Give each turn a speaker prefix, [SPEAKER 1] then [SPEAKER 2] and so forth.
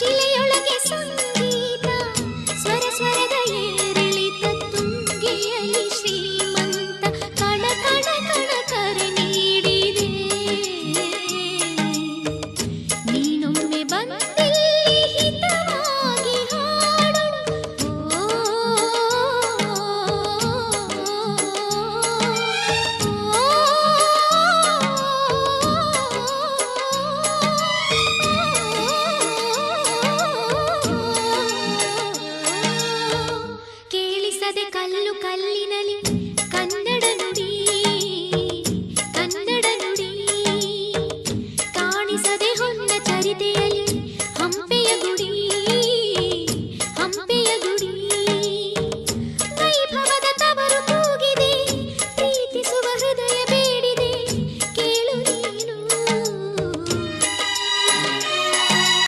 [SPEAKER 1] ಶಿಲೆಯೊಳಗೆ ಸಂಗೀತ ಸ್ವರ ಸ್ವರದ ಏರಿಳಿತ ತುಂಗೆಯಲ್ಲಿ ಶ್ರೀಮಂತ ಕಣ ಕಣ ಕಣ ಕರೆ ನೀಡಿದೆ ನೀನೊಮ್ಮೆ ಬಂದಿಲ್ಲಿ ಹಿತವಾಗಿ ಹಾಡು ಕೇಳಿಸದೆ ಕಲ್ಲು ಕಲ್ಲಿನಲಿ ಕನ್ನಡ ನುಡಿ ಕನ್ನಡ ನುಡಿ ಕಾಣಿಸದೆ ಹೊನ್ನ ಚರಿತೆಯಲ್ಲಿ ಹಂಪೆಯ ಗುಡಿ